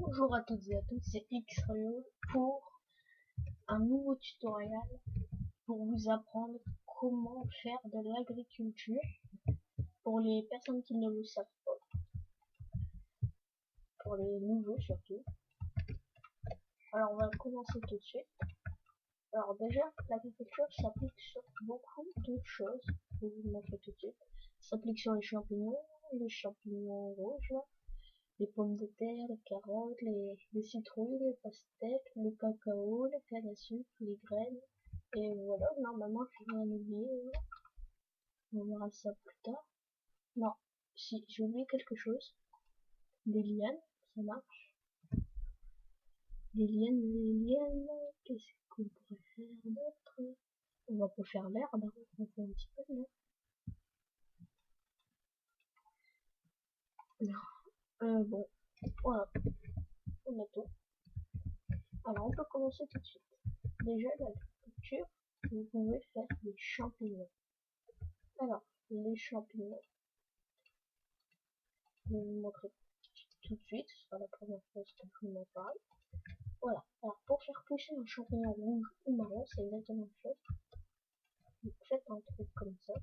Bonjour à toutes et à tous, c'est Xrio pour un nouveau tutoriel pour vous apprendre comment faire de l'agriculture pour les personnes qui ne le savent pas, pour les nouveaux surtout. Alors on va commencer tout de suite. Alors déjà, l'agriculture s'applique sur beaucoup de choses, je vais vous le montrer tout de suite. Ça s'applique sur les champignons rouges, là, les pommes de terre, les carottes, les citrouilles, les pastèques, le cacao, les cannes à sucre, les graines. Et voilà, normalement je vais en oublier. On verra ça plus tard. Non, si, j'ai oublié quelque chose. Des lianes, ça marche. Des lianes, qu'est-ce qu'on pourrait faire d'autre? On va pas faire l'herbe, on va faire un petit peu de l'herbe. Bon, voilà, on a tout. Alors on peut commencer tout de suite. Déjà l'agriculture, vous pouvez faire des champignons. Alors, les champignons, je vais vous montrer tout de suite, ce sera la première fois que je vous en parle. Voilà, alors pour faire pousser un champignon rouge ou marron, c'est exactement la même chose. Vous faites un truc comme ça.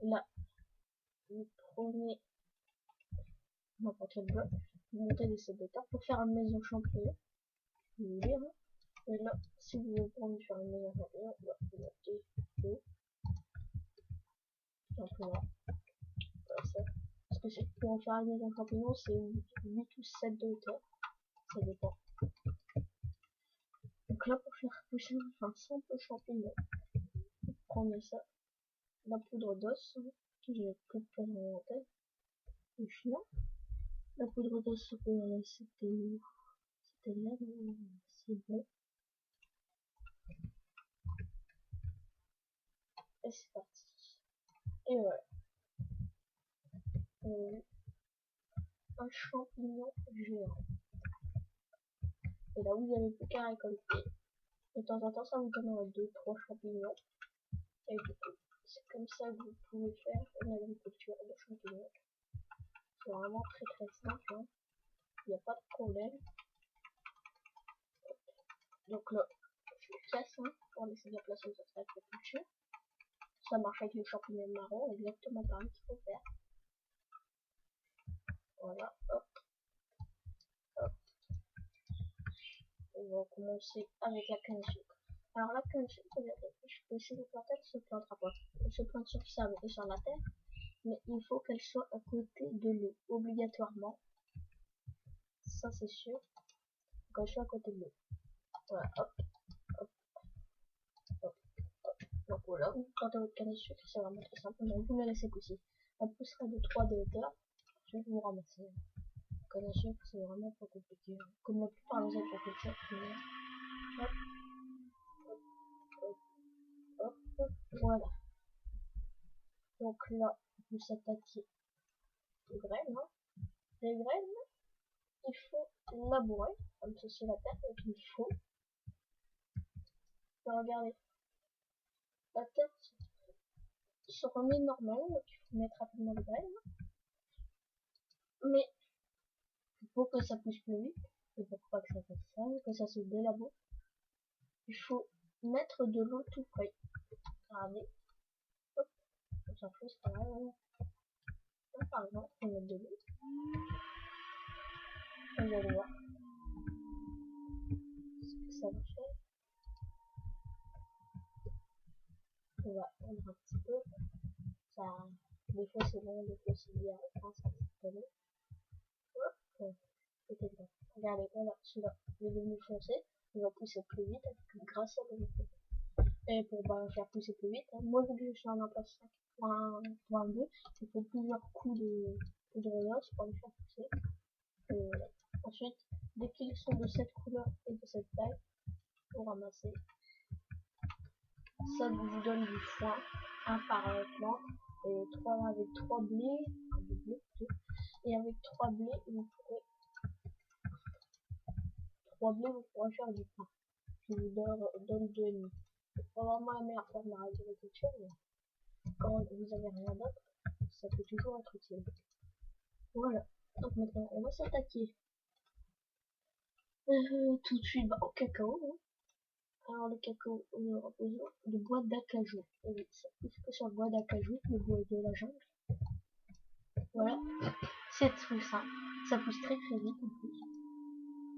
Là, vous prenez n'importe quel bloc, vous mettez des sept de terre pour faire une maison champignon. Vous voulez, hein. Et là, si vous voulez prendre faire une maison champignon, vous mettez l'eau, simplement, comme ça. Parce que c'est pour faire une maison champignon, c'est 8 ou 7 de hauteur, ça dépend. Donc là, pour faire pousser un simple champignon, vous prenez ça, la poudre d'os, j'ai plus de place dans l'inventaire, et là, la poudre d'os, c'était là, c'est bon. Et c'est parti. Et voilà. Un champignon géant. Et là, vous n'avez plus qu'à récolter. De temps en temps, ça vous donnera 2-3 champignons. Et du coup, c'est comme ça que vous pouvez faire une agriculture de champignons. C'est vraiment très simple. Hein. Il n'y a pas de problème. Donc là, je fais ça pour laisser de la place aux autres agricultures. Ça marche avec les champignons marrons, exactement pareil qu'il faut faire. Voilà, hop, hop. On va commencer avec la canne à sucre. Alors la canne à sucre, regardez, je peux essayer de planter, elle se plantera pas. Elle se plante sur le sable et sur la terre, mais il faut qu'elle soit à côté de l'eau, obligatoirement. Ça c'est sûr, qu'elle soit à côté de l'eau. Voilà, hop, hop, hop, hop. Donc voilà, vous plantez votre canne à sucre, c'est vraiment très simple, donc vous la laissez pousser. Elle poussera de 3 de hauteur, ensuite vous ramassez. Canne à sucre, c'est vraiment pas compliqué, hein. Comme la plupart des agricultures. Hop, hop, hop, hop, voilà. Donc là, vous attaquez les graines. Hein. Les graines, il faut labourer, comme ceci la terre, donc il faut. Regardez, la terre se remet normale, donc il faut mettre rapidement les graines. Mais pour que ça pousse plus vite, et pour pas que ça fasse ça, que ça se délaboure, il faut mettre de l'eau tout près. Regardez, hop, on s'en fout, c'est pas grave. Là, par exemple, on met de l'eau. Vous allez voir ce que ça va faire. On va prendre un petit peu. Ça, des fois c'est long, des fois c'est bien. Enfin, ça c'est long. Hop, c'était bien. Regardez, voilà, celui-là, il est devenu foncé. Il va pousser plus vite grâce à l'eau. Et pour faire pousser plus vite, hein, moi vu que je suis en impasse 5.2, il faut plusieurs coups de d'os pour le faire pousser. Ensuite, dès qu'ils sont de cette couleur et de cette taille, vous ramassez. Ça vous donne du foin, un par plante, et avec 3 blés, et avec 3 blés, vous pourrez faire du pain, qui vous donne 2,5. C'est pas vraiment la meilleure forme d'agriculture, mais quand vous avez rien d'autre, ça peut toujours être utile. Voilà, donc maintenant on va s'attaquer tout de suite au cacao. Hein. Alors le cacao, on aura besoin de bois d'acajou. Et oui, ça pousse que sur le bois d'acajou, le bois de la jungle. Voilà, c'est tout ça. Ça pousse très vite en plus.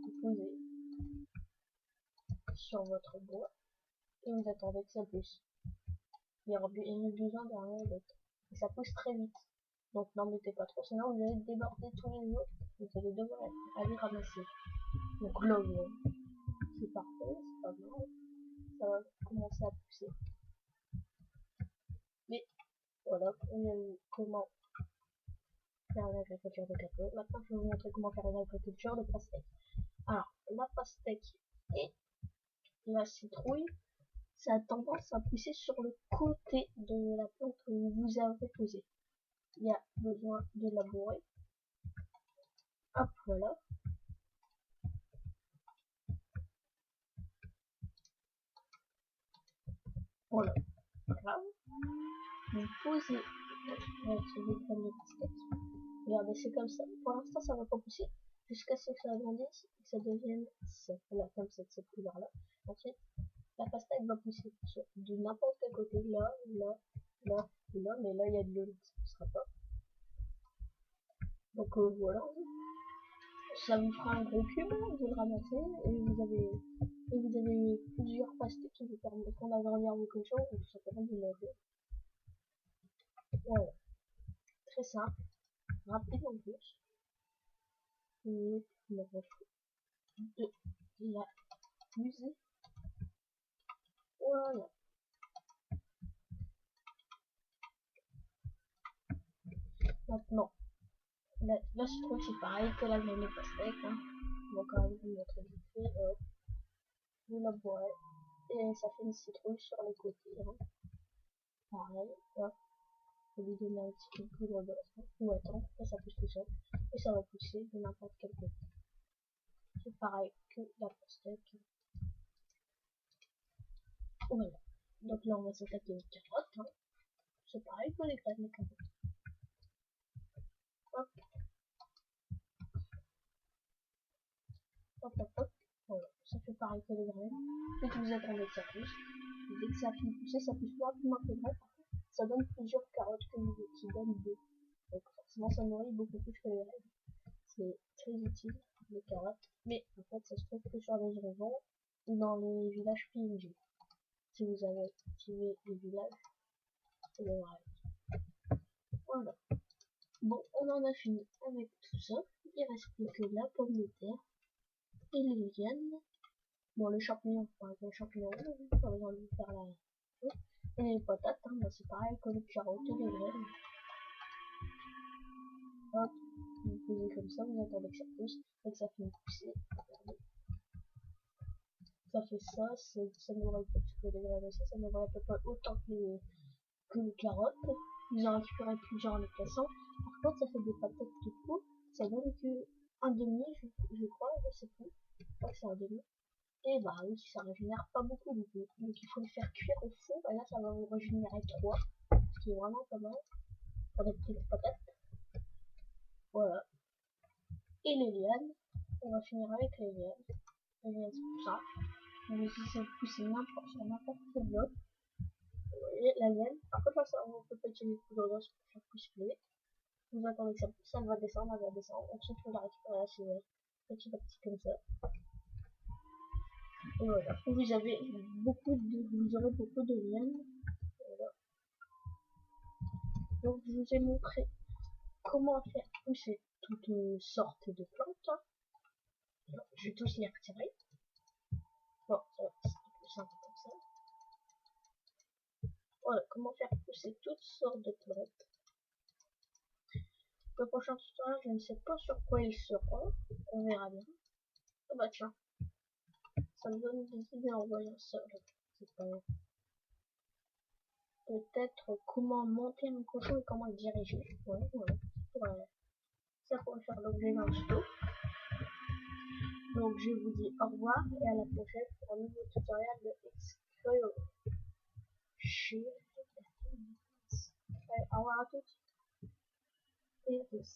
Vous posez sur votre bois et vous attendez que ça pousse. Il y aura besoin de rien d'autre. Et ça pousse très vite. Donc n'en mettez pas trop, sinon vous allez déborder tous les autres. Vous allez devoir aller ramasser. Donc là, c'est parfait, c'est pas mal. Ça va commencer à pousser. Mais voilà, on a vu comment faire une agriculture de cacao. Maintenant, je vais vous montrer comment faire une agriculture de pastèque. Alors, la pastèque et la citrouille, ça a tendance à pousser sur le côté de la plante que vous avez posée. Il y a besoin de labourer. Hop, voilà. Voilà. Voilà. Vous posez votre graine de pastèque. Regardez, c'est comme ça. Pour l'instant, ça va pas pousser jusqu'à ce que ça grandisse et que ça devienne là, comme cette couleur-là. Ensuite, la pastèque va pousser de n'importe quel côté, là, là, là, là, mais là, il y a de l'eau, donc ça ne poussera pas. Donc voilà. Ça vous fera un gros cube, vous le ramassez et vous avez plusieurs pastèques qui vous permettront d'agrandir vos cochons ou tout simplement de manger. Voilà. Très simple, rapide en plus. Et on a de la musée. Voilà. Maintenant, la citrouille c'est pareil que la graine de pastèque. Hein. On va quand même vous montrer vite fait. Vous la boirez et ça fait une citrouille sur les côtés. Hein. Pareil. Hop. Faut lui donner un petit peu de poudre d'os. Ou attendre, ça pousse tout seul. Et ça va pousser de n'importe quel côté. C'est pareil que la pastèque. Voilà. Donc là on va s'attaquer aux carottes. Hein. C'est pareil que les graines de carottes. Hop. Hop, hop, hop. Voilà. Ça fait pareil que les graines. Dès que vous attendez que ça pousse. Dès que ça finit de pousser, ça pousse rapidement que les graines. Ça donne plusieurs carottes qui donnent deux. Donc forcément ça nourrit beaucoup plus que les graines. C'est très utile, les carottes. Mais en fait ça se trouve que sur les régions ou dans les villages PNG. Si vous avez activé les villages, c'est le vrai. Voilà. Bon, on en a fini avec tout ça. Il reste plus que la pomme de terre et les lianes. Bon, le champignon, pas besoin de faire la... Et les patates, hein, bah, c'est pareil que les carottes et les graines. Hop, vous posez comme ça, vous attendez que ça pousse et que ça finit de pousser. Regardez. Ça fait ça nourrit pas que les graines aussi, ça nourrit à peu près autant que les carottes. Vous en récupérez plusieurs en les cassant. Par contre, ça fait des patates tout court. Ça donne que un demi, je crois, je sais plus. Je crois que c'est un demi. Et bah oui, ça régénère pas beaucoup du coup. Donc il faut le faire cuire au fond. Et là, ça va vous régénérer 3. Ce qui est vraiment pas mal. Pour des petites patates. Voilà. Et les lianes. On va finir avec les lianes. Les lianes, c'est tout ça. Donc si ça pousse sur n'importe quel bloc. Vous voyez la liane. Par contre, là, on peut pas utiliser de poudre d'os pour faire pousser. Vous attendez que ça pousse, elle va descendre. Ensuite, vous la récupérez à chez elle. Petit à petit comme ça. Et voilà. Vous aurez beaucoup de lianes. Voilà. Donc, je vous ai montré comment faire pousser toutes sortes de plantes. Hein. Alors, je vais tous les retirer. Bon, ça va, c'est plus simple comme ça. Voilà, comment faire pousser toutes sortes de plantes. Le prochain tutoriel, je ne sais pas sur quoi il sera. On verra bien. Ah bah tiens, ça me donne des idées en voyant ça. C'est pas peut-être comment monter un cochon et comment le diriger. Ouais, voilà. Ça pourrait faire l'objet d'un tuto. Donc je vous dis au revoir et à la prochaine pour un nouveau tutoriel de X-Coil. Allez, au revoir à toutes et à tous.